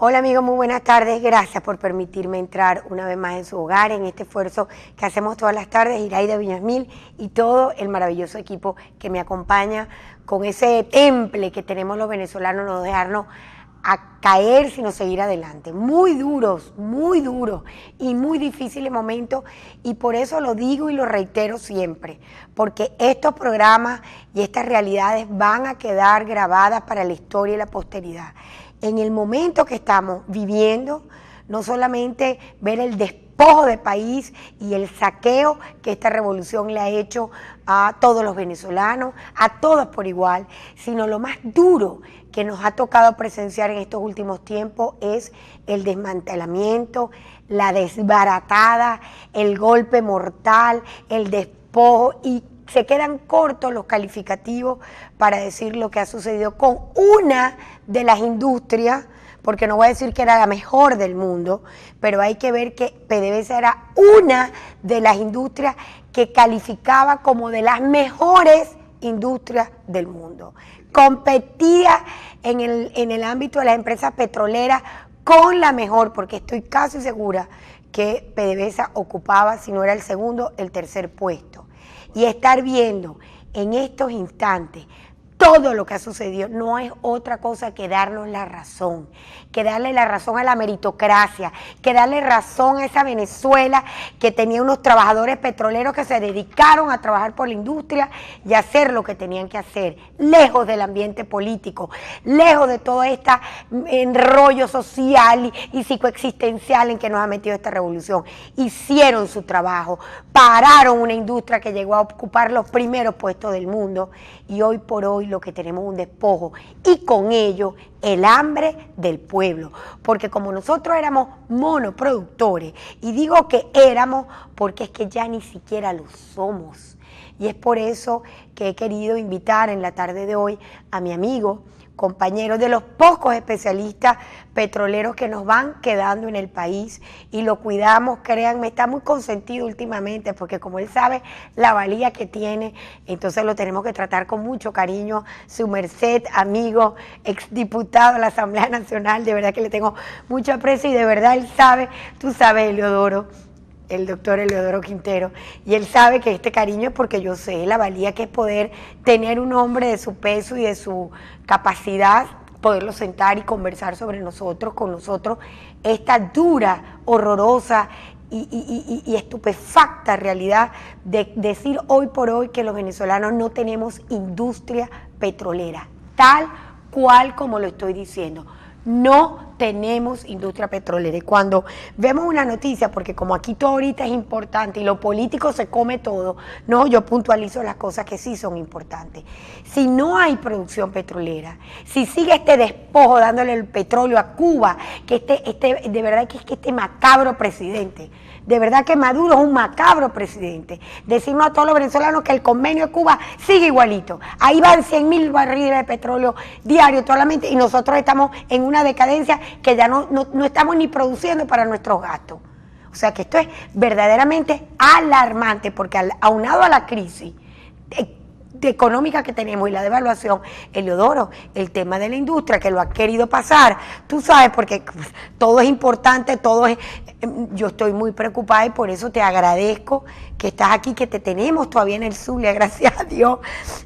Hola amigos, muy buenas tardes. Gracias por permitirme entrar una vez más en su hogar en este esfuerzo que hacemos todas las tardes, Iraida Villasmil y todo el maravilloso equipo que me acompaña con ese temple que tenemos los venezolanos, no dejarnos a caer, sino seguir adelante. Muy duros y muy difíciles momentos, y por eso lo digo y lo reitero siempre, porque estos programas y estas realidades van a quedar grabadas para la historia y la posteridad. En el momento que estamos viviendo, no solamente ver el despojo de país y el saqueo que esta revolución le ha hecho a todos los venezolanos, a todos por igual, sino lo más duro que nos ha tocado presenciar en estos últimos tiempos es el desmantelamiento, la desbaratada, el golpe mortal, el despojo, y se quedan cortos los calificativos para decir lo que ha sucedido con una de las industrias, porque no voy a decir que era la mejor del mundo, pero hay que ver que PDVSA era una de las industrias que calificaba como de las mejores industrias del mundo. Competía en el ámbito de las empresas petroleras con la mejor, porque estoy casi segura que PDVSA ocupaba, si no era el segundo, el tercer puesto. Y estar viendo en estos instantes todo lo que ha sucedido no es otra cosa que darnos la razón, que darle la razón a la meritocracia, que darle razón a esa Venezuela que tenía unos trabajadores petroleros que se dedicaron a trabajar por la industria y a hacer lo que tenían que hacer, lejos del ambiente político, lejos de todo este enrollo social y psicoexistencial en que nos ha metido esta revolución. Hicieron su trabajo, pararon una industria que llegó a ocupar los primeros puestos del mundo, y hoy por hoy lo que tenemos es un despojo, y con ello el hambre del pueblo, porque como nosotros éramos monoproductores, y digo que éramos porque es que ya ni siquiera lo somos, y es por eso que he querido invitar en la tarde de hoy a mi amigo, compañero, de los pocos especialistas petroleros que nos van quedando en el país, y lo cuidamos, créanme, está muy consentido últimamente, porque como él sabe la valía que tiene, entonces lo tenemos que tratar con mucho cariño. Su merced, amigo, exdiputado a la Asamblea Nacional, de verdad que le tengo mucho aprecio, y de verdad él sabe, tú sabes, Eleodoro, el doctor Eleodoro Quintero, y él sabe que este cariño es porque yo sé la valía que es poder tener un hombre de su peso y de su capacidad, poderlo sentar y conversar sobre nosotros, con nosotros, esta dura, horrorosa y estupefacta realidad de decir hoy por hoy que los venezolanos no tenemos industria petrolera, tal cual como lo estoy diciendo. No tenemos industria petrolera, y cuando vemos una noticia, porque como aquí todo ahorita es importante y lo político se come todo, no, yo puntualizo las cosas que sí son importantes. Si no hay producción petrolera, si sigue este despojo dándole el petróleo a Cuba, que de verdad que es que este macabro presidente, de verdad que Maduro es un macabro presidente, decirnos a todos los venezolanos que el convenio de Cuba sigue igualito, ahí van 100.000 barriles de petróleo diario solamente, y nosotros estamos en una decadencia que ya no estamos ni produciendo para nuestros gastos. O sea que esto es verdaderamente alarmante, porque aunado a la crisis económica que tenemos y la devaluación, Eleodoro, el tema de la industria que lo ha querido pasar, tú sabes, porque todo es importante, yo estoy muy preocupada, y por eso te agradezco que estás aquí, que te tenemos todavía en el Zulia, gracias a Dios,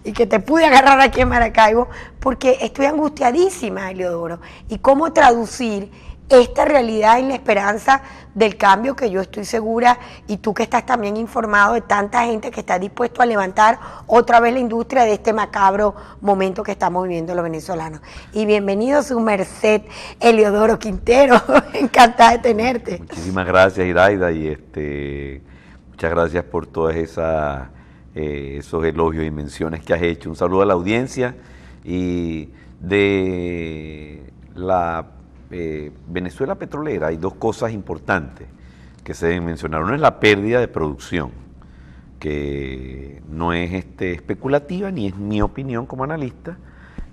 y que te pude agarrar aquí en Maracaibo, porque estoy angustiadísima, Eleodoro, y cómo traducir esta realidad en la esperanza del cambio, que yo estoy segura, y tú que estás también informado de tanta gente que está dispuesto a levantar otra vez la industria de este macabro momento que estamos viviendo los venezolanos. Y bienvenido su merced, Eleodoro Quintero, encantada de tenerte. Muchísimas gracias, Iraida, y muchas gracias por todas esos elogios y menciones que has hecho. Un saludo a la audiencia, y de la Venezuela petrolera hay dos cosas importantes que se deben mencionar. Una es la pérdida de producción, que no es especulativa, ni es mi opinión como analista,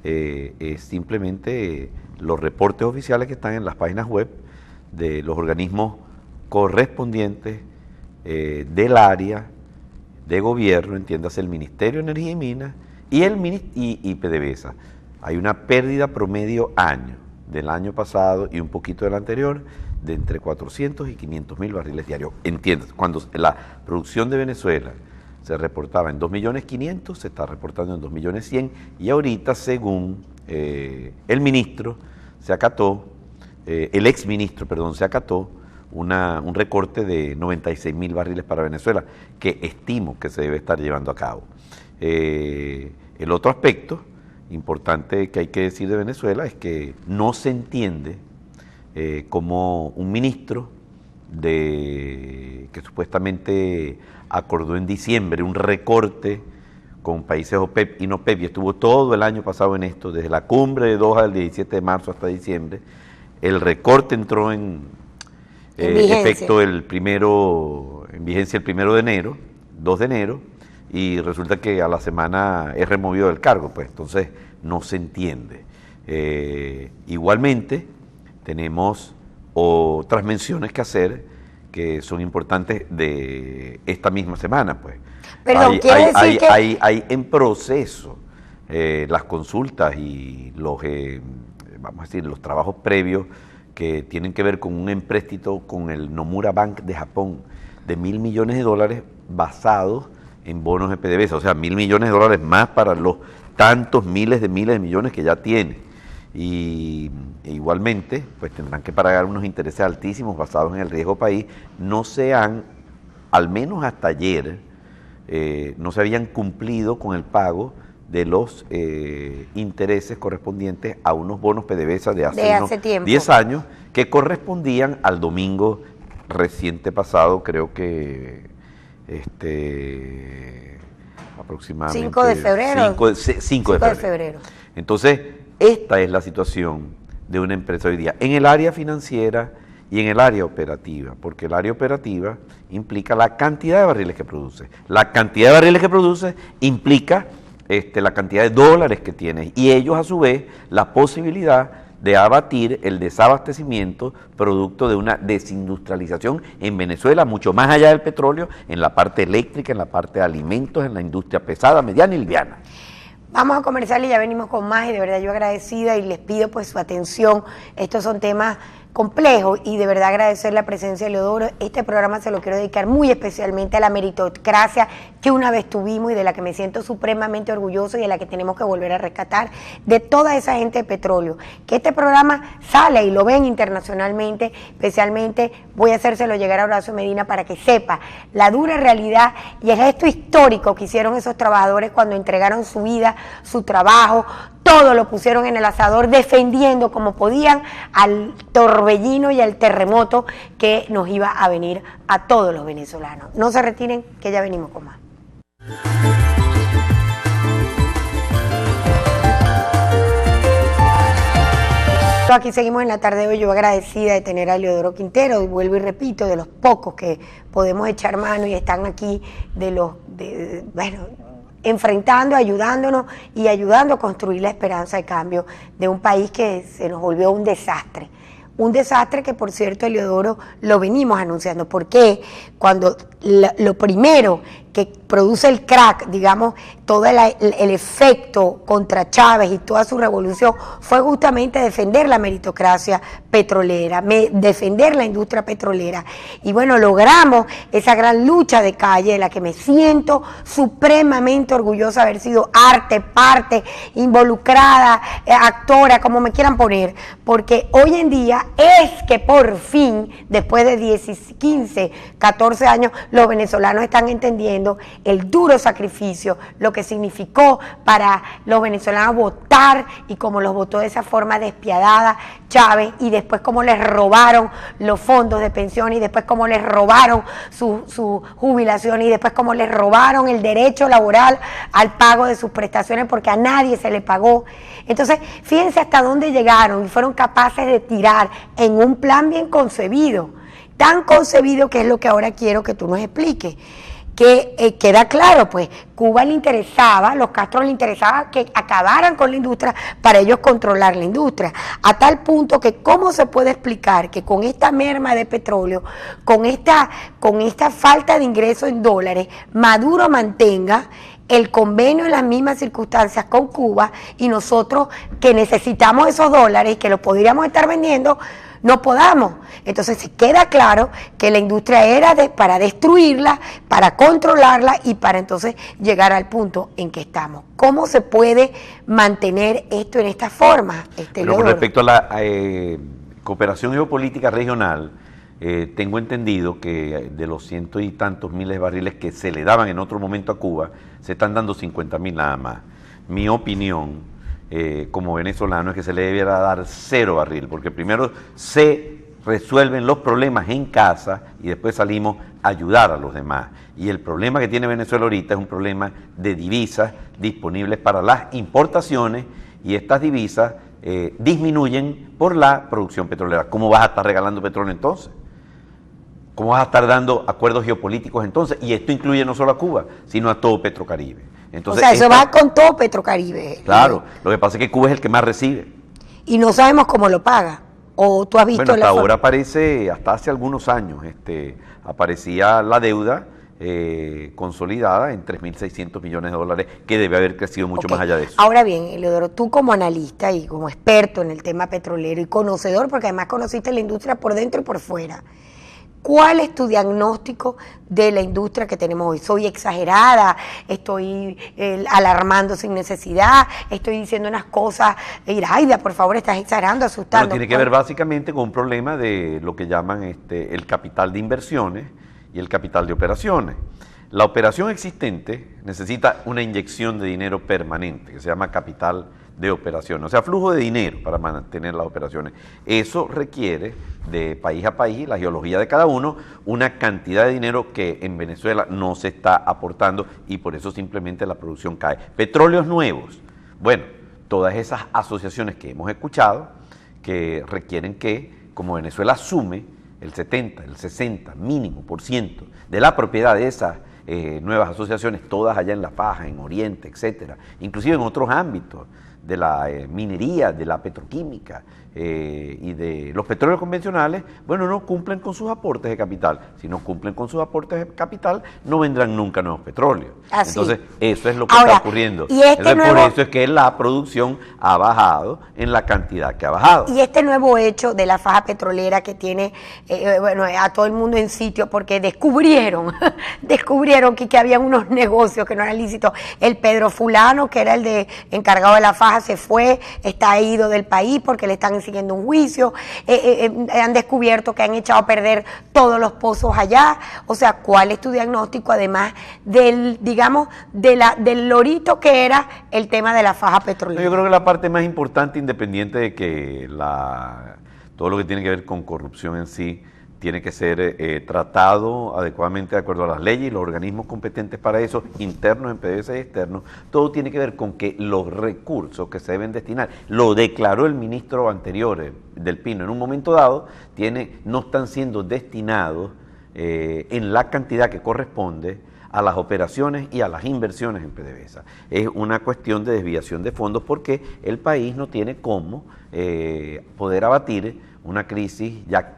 es simplemente los reportes oficiales que están en las páginas web de los organismos correspondientes del área de gobierno, entiéndase el Ministerio de Energía y Minas y PDVSA. Hay una pérdida promedio año del año pasado y un poquito del anterior, de entre 400 y 500 mil barriles diarios. Entiendes, cuando la producción de Venezuela se reportaba en 2.500.000, se está reportando en 2.100.000, y ahorita, según el ministro, se acató, el exministro, perdón, se acató un recorte de 96.000 barriles para Venezuela, que estimo que se debe estar llevando a cabo. El otro aspecto importante que hay que decir de Venezuela es que no se entiende como un ministro que supuestamente acordó en diciembre un recorte con países OPEP y no OPEP, y estuvo todo el año pasado en esto, desde la cumbre de Doha del 17 de marzo hasta diciembre. El recorte entró en efecto en vigencia el 1 de enero, 2 de enero, y resulta que a la semana es removido del cargo, pues entonces no se entiende. Igualmente, tenemos otras menciones que hacer que son importantes de esta misma semana, pues. Perdón, hay en proceso las consultas y los, vamos a decir, los trabajos previos que tienen que ver con un empréstito con el Nomura Bank de Japón de $1.000 millones basados en bonos de PDVSA, o sea, $1.000 millones más para los tantos miles de millones que ya tiene. Y igualmente, pues tendrán que pagar unos intereses altísimos basados en el riesgo país. No se han, al menos hasta ayer, no se habían cumplido con el pago de los intereses correspondientes a unos bonos PDVSA de hace tiempo. 10 años, que correspondían al domingo reciente pasado, creo que aproximadamente 5 de febrero. 5 de febrero. Entonces, esta es la situación de una empresa hoy día, en el área financiera y en el área operativa, porque el área operativa implica la cantidad de barriles que produce. La cantidad de barriles que produce implica la cantidad de dólares que tiene, y ellos a su vez la posibilidad de abatir el desabastecimiento producto de una desindustrialización en Venezuela, mucho más allá del petróleo, en la parte eléctrica, en la parte de alimentos, en la industria pesada, mediana y liviana. Vamos a comercial y ya venimos con más, y de verdad yo agradecida y les pido pues su atención. Estos son temas complejos y de verdad agradecer la presencia de Leodoro. Este programa se lo quiero dedicar muy especialmente a la meritocracia que una vez tuvimos y de la que me siento supremamente orgulloso y de la que tenemos que volver a rescatar, de toda esa gente de petróleo. Que este programa sale y lo ven internacionalmente, especialmente voy a hacérselo llegar a Horacio Medina para que sepa la dura realidad y el gesto histórico que hicieron esos trabajadores cuando entregaron su vida, su trabajo, todo lo pusieron en el asador defendiendo como podían al torbellino y al terremoto que nos iba a venir a todos los venezolanos. No se retiren, que ya venimos con más. Aquí seguimos en la tarde de hoy, yo agradecida de tener a Leodoro Quintero, y vuelvo y repito, de los pocos que podemos echar mano y están aquí, enfrentando, ayudándonos y ayudando a construir la esperanza de cambio de un país que se nos volvió un desastre. Un desastre que, por cierto, Leodoro, lo venimos anunciando, porque cuando lo primero que produce el crack, digamos, todo el efecto contra Chávez y toda su revolución fue justamente defender la meritocracia petrolera, defender la industria petrolera. Y bueno, logramos esa gran lucha de calle de la que me siento supremamente orgullosa de haber sido parte, involucrada, actora, como me quieran poner, porque hoy en día es que por fin, después de 10, 15, 14 años, los venezolanos están entendiendo el duro sacrificio, lo que significó para los venezolanos votar y cómo los votó de esa forma despiadada Chávez, y después cómo les robaron los fondos de pensión, y después cómo les robaron su jubilación, y después cómo les robaron el derecho laboral al pago de sus prestaciones, porque a nadie se le pagó. Entonces, fíjense hasta dónde llegaron y fueron capaces de tirar en un plan bien concebido, tan concebido que es lo que ahora quiero que tú nos expliques. Que queda claro, pues Cuba le interesaba, los Castro le interesaba que acabaran con la industria para ellos controlar la industria, a tal punto que cómo se puede explicar que con esta merma de petróleo, con esta falta de ingresos en dólares, Maduro mantenga el convenio en las mismas circunstancias con Cuba y nosotros que necesitamos esos dólares y que los podríamos estar vendiendo, no podamos. Entonces se queda claro que la industria era para destruirla, para controlarla y para entonces llegar al punto en que estamos. ¿Cómo se puede mantener esto en esta forma? Pero con respecto a la cooperación geopolítica regional, tengo entendido que de los cientos y tantos miles de barriles que se le daban en otro momento a Cuba, se están dando 50.000 nada más. Mi opinión como venezolano es que se le debiera dar 0 barril, porque primero se resuelven los problemas en casa y después salimos a ayudar a los demás. Y el problema que tiene Venezuela ahorita es un problema de divisas disponibles para las importaciones y estas divisas disminuyen por la producción petrolera. ¿Cómo vas a estar regalando petróleo entonces? ¿Cómo vas a estar dando acuerdos geopolíticos entonces? Y esto incluye no solo a Cuba, sino a todo Petrocaribe. Entonces, o sea, eso va con todo Petrocaribe. Claro, lo que pasa es que Cuba es el que más recibe. Y no sabemos cómo lo paga. ¿O tú has visto bueno, hasta ahora aparece, hasta hace algunos años, aparecía la deuda consolidada en 3.600 millones de dólares, que debe haber crecido mucho más allá de eso. Ahora bien, Eleodoro, tú como analista y como experto en el tema petrolero y conocedor, porque además conociste la industria por dentro y por fuera, ¿cuál es tu diagnóstico de la industria que tenemos hoy? ¿Soy exagerada? ¿Estoy alarmando sin necesidad? ¿Estoy diciendo unas cosas? Iraida, por favor, estás exagerando, asustando. Bueno, tiene que ver básicamente con un problema de lo que llaman el capital de inversiones y el capital de operaciones. La operación existente necesita una inyección de dinero permanente, que se llama capital de operación, o sea, flujo de dinero para mantener las operaciones. Eso requiere de país a país, la geología de cada uno, una cantidad de dinero que en Venezuela no se está aportando y por eso simplemente la producción cae. Petróleos nuevos, bueno, todas esas asociaciones que hemos escuchado que requieren que, como Venezuela asume el 70, el 60 mínimo por ciento de la propiedad de esas nuevas asociaciones, todas allá en La Faja, en Oriente, etcétera, inclusive en otros ámbitos de la minería, de la petroquímica y de los petróleos convencionales, bueno, no cumplen con sus aportes de capital. Si no cumplen con sus aportes de capital, no vendrán nunca nuevos petróleos. Así. Entonces, eso es lo que está ocurriendo. Y por eso es que la producción ha bajado en la cantidad que ha bajado. Y este nuevo hecho de la faja petrolera que tiene, bueno, a todo el mundo en sitio, porque descubrieron que había unos negocios que no eran lícitos. El Pedro Fulano, que era el encargado de la faja, se fue, está ido del país porque le están siguiendo un juicio, han descubierto que han echado a perder todos los pozos allá. O sea, ¿cuál es tu diagnóstico además del, digamos, del lorito que era el tema de la faja petrolera? Yo creo que la parte más importante, independiente de que todo lo que tiene que ver con corrupción en sí, tiene que ser tratado adecuadamente de acuerdo a las leyes y los organismos competentes para eso, internos en PDVSA y externos. Todo tiene que ver con que los recursos que se deben destinar, lo declaró el ministro anterior del Pino, en un momento dado, no están siendo destinados en la cantidad que corresponde a las operaciones y a las inversiones en PDVSA. Es una cuestión de desviación de fondos porque el país no tiene cómo poder abatir una crisis ya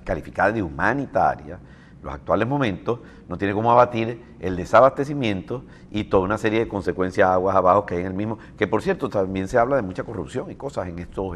calificada de humanitaria, los actuales momentos, no tiene cómo abatir el desabastecimiento y toda una serie de consecuencias aguas abajo que hay en el mismo, que por cierto también se habla de mucha corrupción y cosas en estos,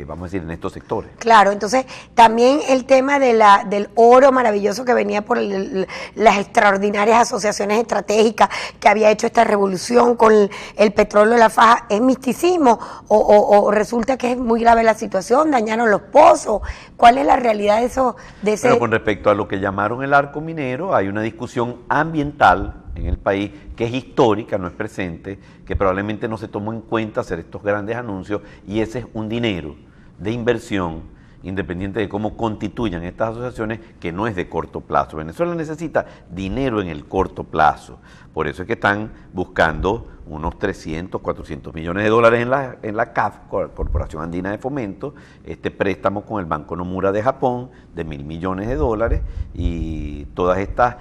vamos a decir, en estos sectores. Claro, entonces también el tema del oro maravilloso que venía por las extraordinarias asociaciones estratégicas que había hecho esta revolución con el petróleo de la faja, ¿es misticismo o resulta que es muy grave la situación, dañaron los pozos? ¿Cuál es la realidad de eso? Bueno, con respecto a lo que llamaron el arco minero, hay una discusión ambiental en el país que es histórica, no es presente, que probablemente no se tomó en cuenta hacer estos grandes anuncios y ese es un dinero de inversión independiente de cómo constituyan estas asociaciones que no es de corto plazo. Venezuela necesita dinero en el corto plazo, por eso es que están buscando unos 300, 400 millones de dólares en la CAF, Corporación Andina de Fomento, este préstamo con el Banco Nomura de Japón de 1.000 millones de dólares y todos estos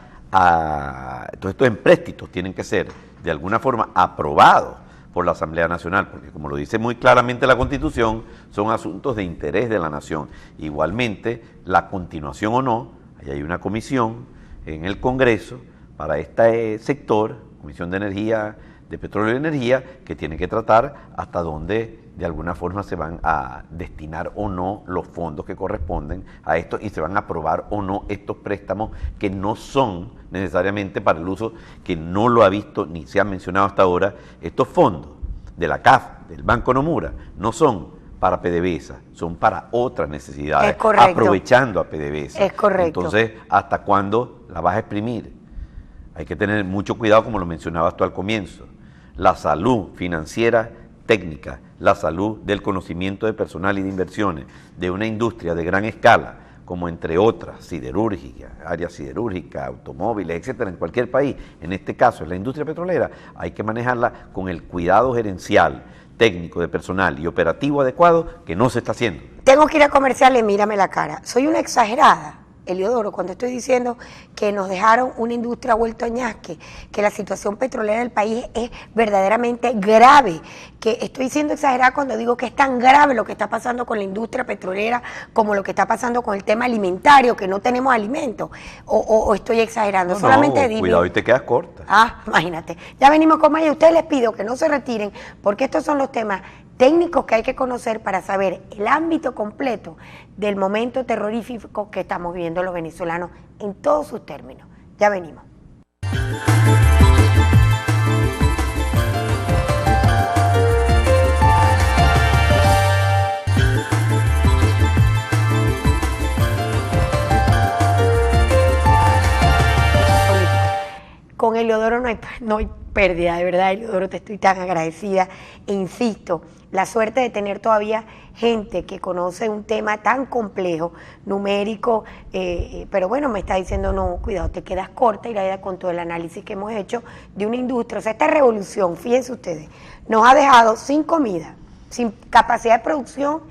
empréstitos tienen que ser de alguna forma aprobados por la Asamblea Nacional, porque como lo dice muy claramente la Constitución, son asuntos de interés de la nación. Igualmente, la continuación o no, ahí hay una comisión en el Congreso para este sector Comisión de Energía, de Petróleo y Energía, que tiene que tratar hasta dónde de alguna forma se van a destinar o no los fondos que corresponden a esto y se van a aprobar o no estos préstamos que no son necesariamente para el uso, que no lo ha visto ni se ha mencionado hasta ahora. Estos fondos de la CAF, del Banco Nomura, no son para PDVSA, son para otras necesidades, aprovechando a PDVSA. Es correcto. Entonces, ¿hasta cuándo la vas a exprimir? Hay que tener mucho cuidado, como lo mencionabas tú al comienzo. La salud financiera, técnica, la salud del conocimiento de personal y de inversiones de una industria de gran escala, como entre otras, siderúrgica, área siderúrgica, automóviles, etcétera, en cualquier país, en este caso es la industria petrolera, hay que manejarla con el cuidado gerencial, técnico, de personal y operativo adecuado que no se está haciendo. Tengo que ir a comerciales, mírame la cara. Soy una exagerada, Eliodoro, cuando estoy diciendo que nos dejaron una industria vuelta a ñasque, que la situación petrolera del país es verdaderamente grave, que estoy siendo exagerada cuando digo que es tan grave lo que está pasando con la industria petrolera como lo que está pasando con el tema alimentario, que no tenemos alimentos, o estoy exagerando. No, solamente no, cuidado y te quedas corta. Imagínate. Ya venimos con más y a ustedes les pido que no se retiren, porque estos son los temas técnicos que hay que conocer para saber el ámbito completo del momento terrorífico que estamos viviendo los venezolanos en todos sus términos. Ya venimos. Con Eliodoro no hay pérdida, de verdad, Eliodoro, te estoy tan agradecida e insisto, la suerte de tener todavía gente que conoce un tema tan complejo, numérico, pero bueno, me está diciendo, no, cuidado, te quedas corta, Iraida, con todo el análisis que hemos hecho de una industria. O sea, esta revolución, fíjense ustedes, nos ha dejado sin comida, sin capacidad de producción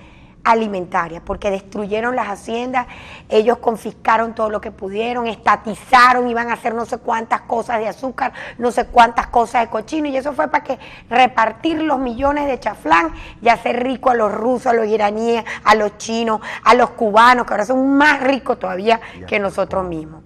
alimentaria, porque destruyeron las haciendas, ellos confiscaron todo lo que pudieron, estatizaron, iban a hacer no sé cuántas cosas de azúcar, no sé cuántas cosas de cochino, y eso fue para que repartir los millones de chaflán y hacer rico a los rusos, a los iraníes, a los chinos, a los cubanos, que ahora son más ricos todavía que nosotros mismos.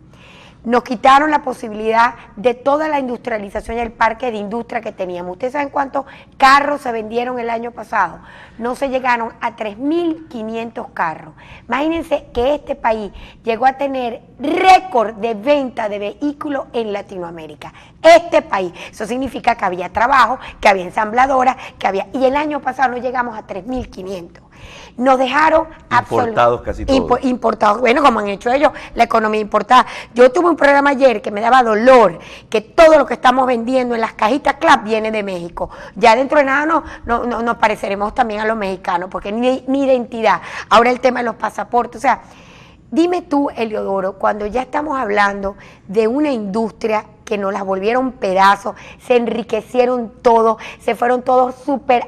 Nos quitaron la posibilidad de toda la industrialización y el parque de industria que teníamos. ¿Ustedes saben cuántos carros se vendieron el año pasado? No se llegaron a 3.500 carros. Imagínense que este país llegó a tener récord de venta de vehículos en Latinoamérica. Este país. Eso significa que había trabajo, que había ensambladoras, que había... Y el año pasado no llegamos a 3.500. Nos dejaron importados casi todos. Importados, bueno, como han hecho ellos, la economía importada. Yo tuve un programa ayer que me daba dolor, que todo lo que estamos vendiendo en las cajitas CLAP viene de México. Ya dentro de nada nos pareceremos también a los mexicanos, porque ni identidad. Ahora el tema de los pasaportes, o sea, dime tú, Eliodoro, cuando ya estamos hablando de una industria que nos las volvieron pedazos, se enriquecieron todos, se fueron todos super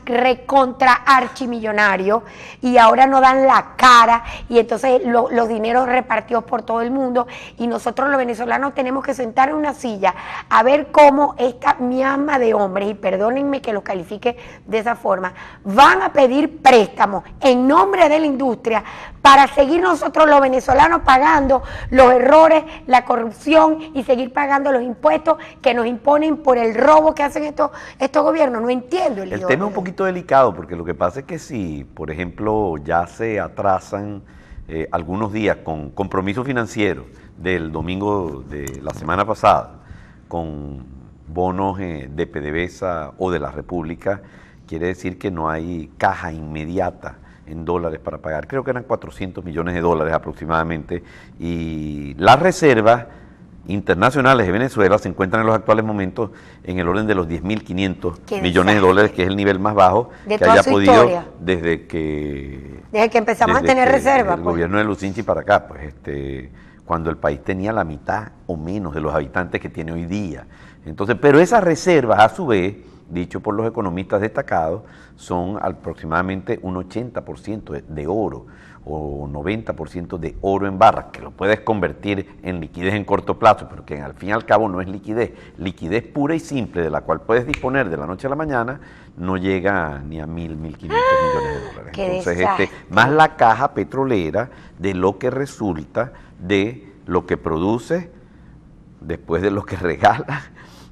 recontra archimillonarios y ahora no dan la cara y entonces los dineros repartidos por todo el mundo y nosotros los venezolanos tenemos que sentar en una silla a ver cómo esta miasma de hombres, y perdónenme que los califique de esa forma, van a pedir préstamos en nombre de la industria para seguir nosotros los venezolanos pagando los errores, la corrupción y seguir pagando los impuestos que nos imponen por el robo que hacen estos gobiernos. No entiendo el tema es un poquito delicado, porque lo que pasa es que si, por ejemplo, ya se atrasan algunos días con compromisos financieros del domingo de la semana pasada, con bonos de PDVSA o de la República, quiere decir que no hay caja inmediata en dólares para pagar. Creo que eran 400 millones de dólares aproximadamente, y las reservas internacionales de Venezuela se encuentran en los actuales momentos en el orden de los 10.500 millones de dólares, que es el nivel más bajo que haya podido historia. desde que empezamos a tener reservas. El gobierno de Lucinchi para acá, pues cuando el país tenía la mitad o menos de los habitantes que tiene hoy día. Entonces, pero esas reservas, a su vez, dicho por los economistas destacados, son aproximadamente un 80% de oro o 90% de oro en barras, que lo puedes convertir en liquidez en corto plazo, pero que al fin y al cabo no es liquidez pura y simple, de la cual puedes disponer de la noche a la mañana, no llega ni a 1.500 millones de dólares. Entonces, más la caja petrolera de lo que resulta de lo que produce, después de lo que regala,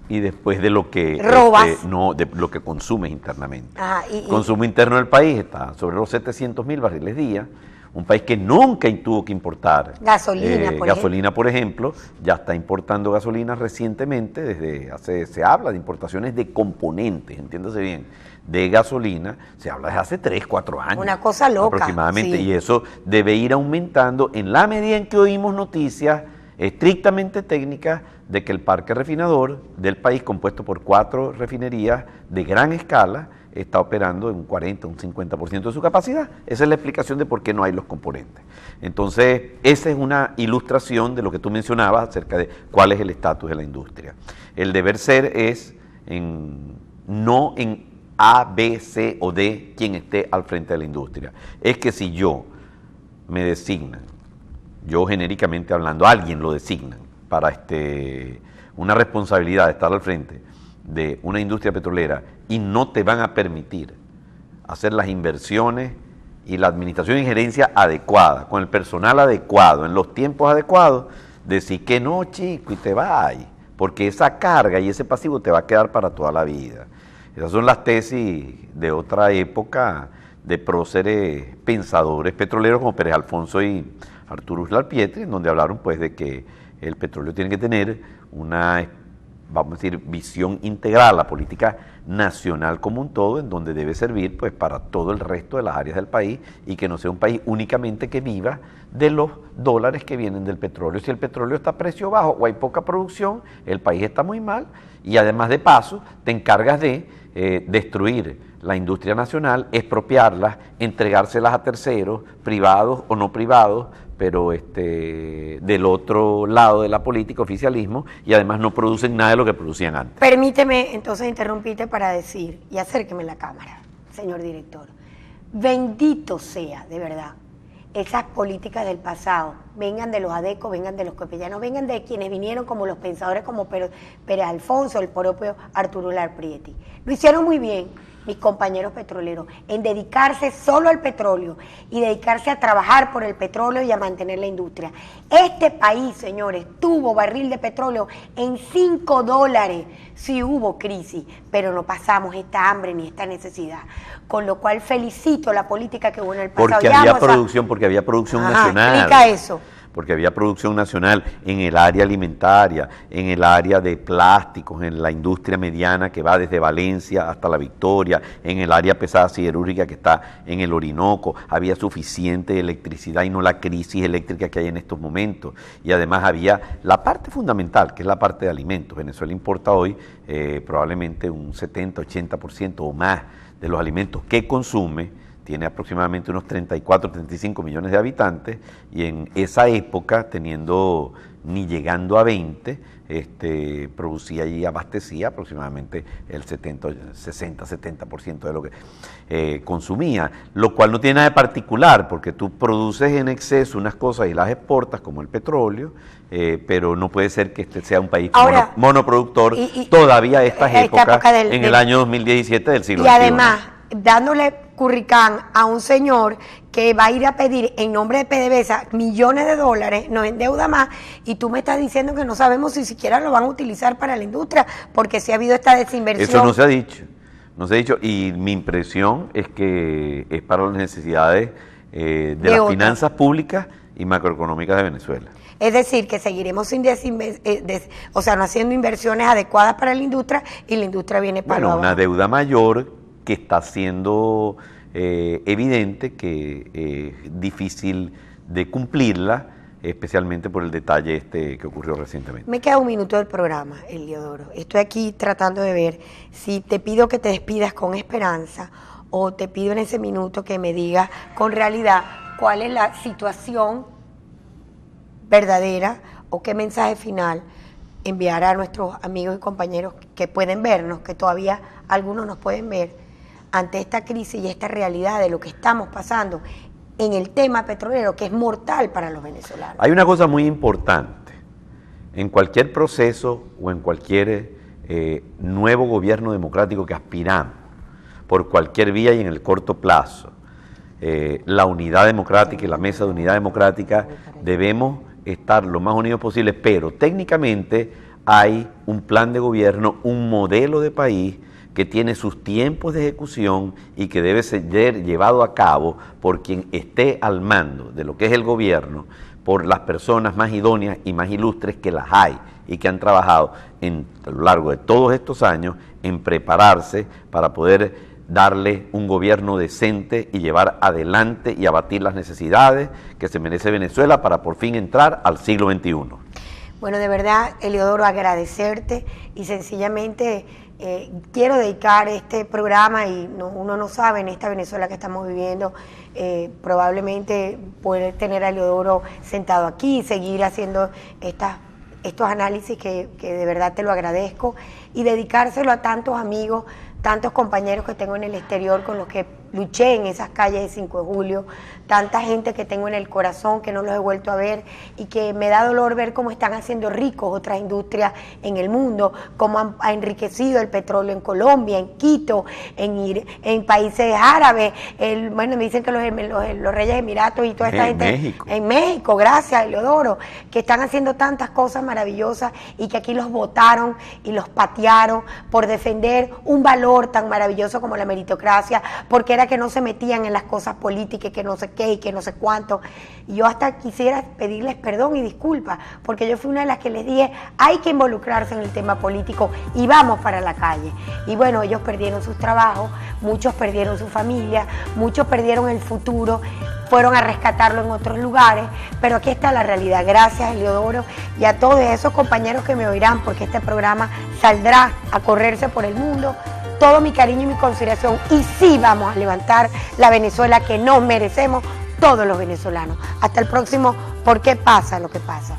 y después de lo que robas. no, de lo que consumes internamente. Ajá, El consumo interno del país está sobre los 700.000 barriles día. Un país que nunca tuvo que importar gasolina, por ejemplo, ya está importando gasolina recientemente, se habla de importaciones de componentes, entiéndase bien, de gasolina, se habla desde hace 3, 4 años. Una cosa loca. Aproximadamente, sí. y eso debe ir aumentando en la medida en que oímos noticias estrictamente técnicas de que el parque refinador del país, compuesto por 4 refinerías de gran escala, está operando en un 40, un 50% de su capacidad. Esa es la explicación de por qué no hay los componentes. Entonces, esa es una ilustración de lo que tú mencionabas acerca de cuál es el estatus de la industria. El deber ser es no en A, B, C o D quien esté al frente de la industria. Es que si yo me designan, yo genéricamente hablando, alguien lo designan para una responsabilidad de estar al frente de una industria petrolera y no te van a permitir hacer las inversiones y la administración y gerencia adecuada, con el personal adecuado, en los tiempos adecuados, decir que no, chico, y te vas, porque esa carga y ese pasivo te va a quedar para toda la vida. Esas son las tesis de otra época de próceres pensadores petroleros como Pérez Alfonso y Arturo Uslar Pietri, en donde hablaron pues de que el petróleo tiene que tener una, vamos a decir, visión integral, la política nacional como un todo, en donde debe servir pues para todo el resto de las áreas del país y que no sea un país únicamente que viva de los dólares que vienen del petróleo. Si el petróleo está a precio bajo o hay poca producción, el país está muy mal y además de paso te encargas de destruir la industria nacional, expropiarlas, entregárselas a terceros, privados o no privados, pero del otro lado de la política, oficialismo, y además no producen nada de lo que producían antes. Permíteme entonces interrumpirte para decir, y acérqueme la cámara, señor director, bendito sea, de verdad, esas políticas del pasado, vengan de los adecos, vengan de los copellanos, vengan de quienes vinieron como los pensadores como Pérez Alfonso, el propio Arturo Uslar Pietri. Lo hicieron muy bien mis compañeros petroleros, en dedicarse solo al petróleo y dedicarse a trabajar por el petróleo y a mantener la industria. Este país, señores, tuvo barril de petróleo en $5. Sí hubo crisis, pero no pasamos esta hambre ni esta necesidad. Con lo cual felicito la política que hubo en el pasado. Porque había producción nacional. Explica eso. Porque había producción nacional en el área alimentaria, en el área de plásticos, en la industria mediana que va desde Valencia hasta La Victoria, en el área pesada siderúrgica que está en el Orinoco. Había suficiente electricidad y no la crisis eléctrica que hay en estos momentos. Y además había la parte fundamental, que es la parte de alimentos. Venezuela importa hoy probablemente un 70, 80% o más de los alimentos que consume. Tiene aproximadamente unos 34, 35 millones de habitantes y en esa época, teniendo ni llegando a 20, producía y abastecía aproximadamente el 60-70% de lo que consumía, lo cual no tiene nada de particular porque tú produces en exceso unas cosas y las exportas como el petróleo, pero no puede ser que este sea un país monoproductor todavía a estas épocas en el año 2017 del siglo XXI. Y además, dándole curricán a un señor que va a ir a pedir en nombre de PDVSA millones de dólares, nos endeuda más, y tú me estás diciendo que no sabemos si siquiera lo van a utilizar para la industria, porque si ha habido esta desinversión. Eso no se ha dicho, y mi impresión es que es para las necesidades de las finanzas públicas y macroeconómicas de Venezuela. Es decir, que seguiremos sin no haciendo inversiones adecuadas para la industria y la industria viene para una deuda mayor que está siendo evidente que es difícil de cumplirla, especialmente por el detalle que ocurrió recientemente. Me queda un minuto del programa, Eliodoro. Estoy aquí tratando de ver si te pido que te despidas con esperanza o te pido en ese minuto que me digas con realidad cuál es la situación verdadera o qué mensaje final enviar a nuestros amigos y compañeros que pueden vernos, que todavía algunos nos pueden ver, ante esta crisis y esta realidad de lo que estamos pasando en el tema petrolero, que es mortal para los venezolanos. Hay una cosa muy importante. En cualquier proceso o en cualquier nuevo gobierno democrático que aspiramos, por cualquier vía y en el corto plazo, la unidad democrática y la mesa de unidad democrática debemos estar lo más unidos posible, pero técnicamente hay un plan de gobierno, un modelo de país que tiene sus tiempos de ejecución y que debe ser llevado a cabo por quien esté al mando de lo que es el gobierno, por las personas más idóneas y más ilustres que las hay y que han trabajado a lo largo de todos estos años en prepararse para poder darle un gobierno decente y llevar adelante y abatir las necesidades que se merece Venezuela para por fin entrar al siglo XXI. Bueno, de verdad, Eliodoro, agradecerte y sencillamente quiero dedicar este programa, y uno no sabe en esta Venezuela que estamos viviendo, probablemente poder tener a Eliodoro sentado aquí y seguir haciendo estos análisis que de verdad te lo agradezco, y dedicárselo a tantos amigos, tantos compañeros que tengo en el exterior con los que luché en esas calles de 5 de julio, tanta gente que tengo en el corazón que no los he vuelto a ver y que me da dolor ver cómo están haciendo ricos otras industrias en el mundo, cómo ha enriquecido el petróleo en Colombia, en Quito, en países árabes, bueno, me dicen que los Reyes Emiratos y toda esta gente México. En México, gracias Eliodoro, que están haciendo tantas cosas maravillosas y que aquí los votaron y los patearon por defender un valor tan maravilloso como la meritocracia, porque era que no se metían en las cosas políticas, que no sé qué y que no sé cuánto. Y yo hasta quisiera pedirles perdón y disculpas, porque yo fui una de las que les dije, hay que involucrarse en el tema político y vamos para la calle. Y bueno, ellos perdieron sus trabajos, muchos perdieron su familia, muchos perdieron el futuro, fueron a rescatarlo en otros lugares, pero aquí está la realidad. Gracias, Eliodoro, y a todos esos compañeros que me oirán, porque este programa saldrá a correrse por el mundo. Todo mi cariño y mi consideración, y sí vamos a levantar la Venezuela que nos merecemos todos los venezolanos. Hasta el próximo, ¿Por qué pasa lo que pasa?